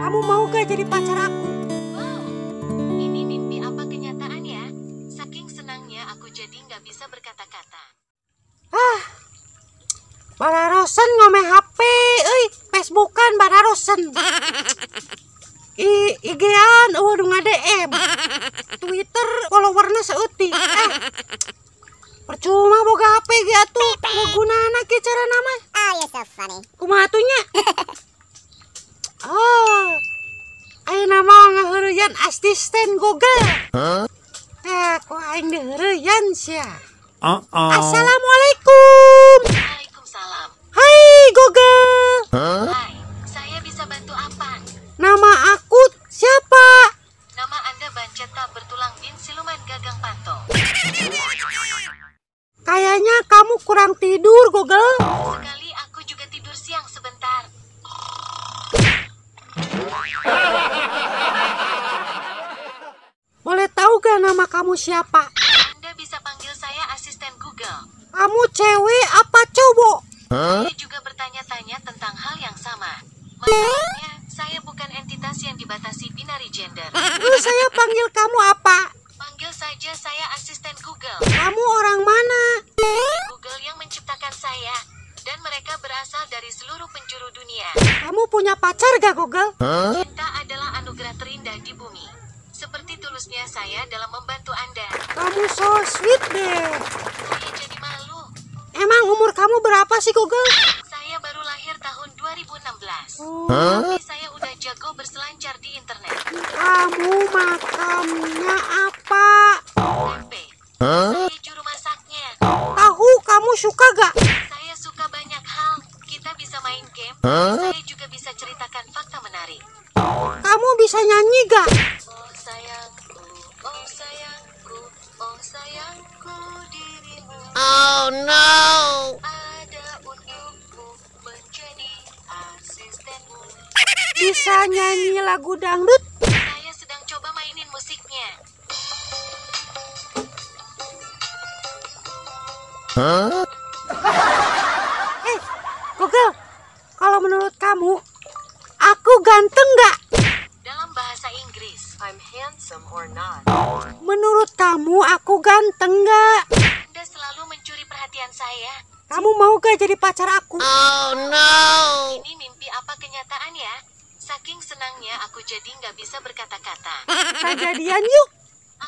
Kamu mau gak jadi pacar aku? Wow, ini mimpi apa kenyataan ya? Saking senangnya aku jadi nggak bisa berkata-kata. Bararosen ngome HP, Facebookan bararosen. IG-an udah nge-DM. Twitter followernya seutik. Percuma boga HP gitu. Ngegunana ke cara nama. Oh, you're so funny. Kumaha atunya? Ayo nama ngaheureun asisten Google. Kok aing deheureun sia. Assalamualaikum. Waalaikumsalam. Hai Google. Hai, saya bisa bantu apa? Nama aku siapa? Nama Anda Banceta bertulang bin siluman gagang panto. Kayaknya kamu kurang tidur Google. Sekali aku juga tidur siang sebentar. Boleh tahu gak nama kamu siapa? Anda bisa panggil saya asisten Google. Kamu cewek apa cowok? Saya juga bertanya-tanya tentang hal yang sama. Masalahnya, saya bukan entitas yang dibatasi binary gender. Lalu saya panggil kamu apa? Panggil saja saya asisten Google. Kamu orang mana? Google yang menciptakan saya. Dan mereka berasal dari seluruh penjuru dunia. Kamu punya pacar gak Google? Cinta adalah anugerah terindah di bumi. Seperti tulusnya saya dalam membantu Anda. Kamu so sweet deh. Saya jadi malu. Emang umur kamu berapa sih Google? Saya baru lahir tahun 2016. Oh, Tapi saya udah jago berselancar di internet. kamu makannya apa? Tempe. Saya juru masaknya. Tahu kamu suka gak? Saya suka banyak hal. Kita bisa main game. Saya juga bisa ceritakan fakta menarik. Kamu bisa nyanyi gak? Oh sayangku, oh sayangku, oh sayangku dirimu. Oh no! Ada untukmu menjadi asistenmu. Bisa nyanyi lagu dangdut? Saya sedang coba mainin musiknya. Google, kalau menurut kamu, aku ganteng gak? Dalam bahasa Inggris, I'm handsome or not. Menurut kamu aku ganteng gak? Anda selalu mencuri perhatian saya. Kamu mau gak jadi pacar aku? Oh no! Ini mimpi apa kenyataan ya? Saking senangnya aku jadi nggak bisa berkata-kata. Kita jadian yuk.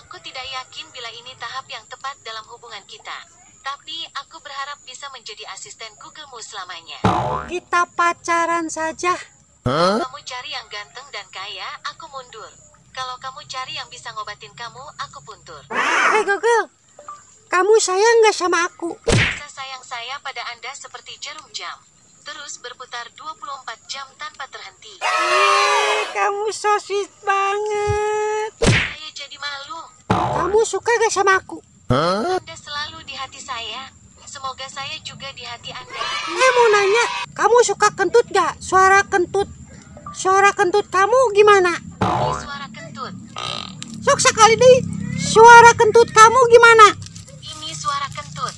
Aku tidak yakin bila ini tahap yang tepat dalam hubungan kita. Tapi aku berharap bisa menjadi asisten Google-mu selamanya. Kita pacaran saja. Kalau kamu cari yang ganteng dan kaya, aku mundur. Kalau kamu cari yang bisa ngobatin kamu, aku puntur. Hei Google, kamu sayang gak sama aku? Rasa sayang saya pada Anda seperti jarum jam. Terus berputar 24 jam tanpa terhenti. Kamu so sweet banget. Saya jadi malu. Kamu suka gak sama aku? Anda selalu di hati saya. Semoga saya juga di hati Anda. Mau nanya, kamu suka kentut gak? Suara kentut kamu gimana? Ini suara kentut. Sok sekali deh. Suara kentut kamu gimana? Ini suara kentut.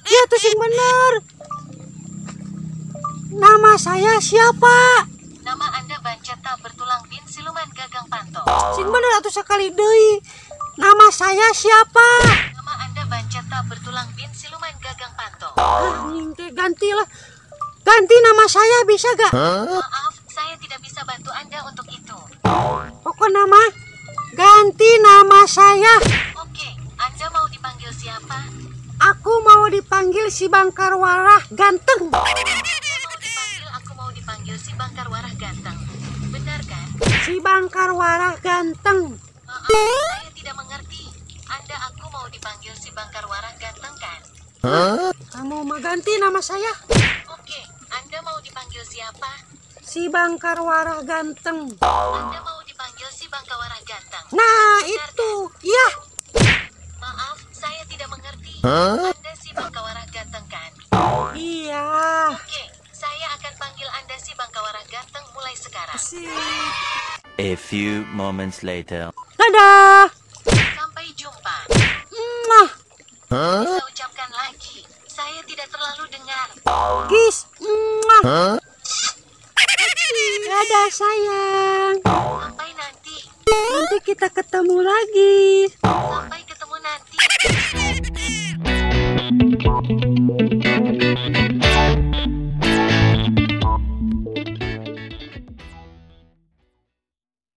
Ya tuh sing bener. Nama saya siapa? Nama Anda Banceta bertulang bin siluman gagang panto. Sing bener atuh sekali deui. Nama saya siapa? Nama Anda Banceta bertulang bin siluman gagang panto. Ganti lah. Ganti nama saya bisa gak? Maaf, saya tidak bisa bantu Anda untuk itu. Pokok nama. Ganti nama saya. Oke, Anda mau dipanggil siapa? Aku mau dipanggil si Bangkar Warah Ganteng. Aku mau dipanggil si Bangkar Warah Ganteng. Benar kan? Si Bangkar Warah Ganteng. Maaf, saya tidak mengerti. Aku mau dipanggil si Bangkar Warah Ganteng kan? Kamu mau ganti nama saya? Oke, Anda mau dipanggil siapa? Si Bangkar Warah Ganteng. Anda mau dipanggil si Bangkar Warah Ganteng. Nah itu, iya. Maaf, saya tidak mengerti. Anda si Bangkar Warah Ganteng kan? Iya. Oke, saya akan panggil Anda si Bangkar Warah Ganteng mulai sekarang. Sip. A few moments later. Dadah. Sampai jumpa. Mwah. Bisa ucapkan lagi. Saya tidak terlalu dengar. Kiss. Mwah. Dadah sayang. Sampai nanti. Nanti kita ketemu lagi. Sampai ketemu nanti.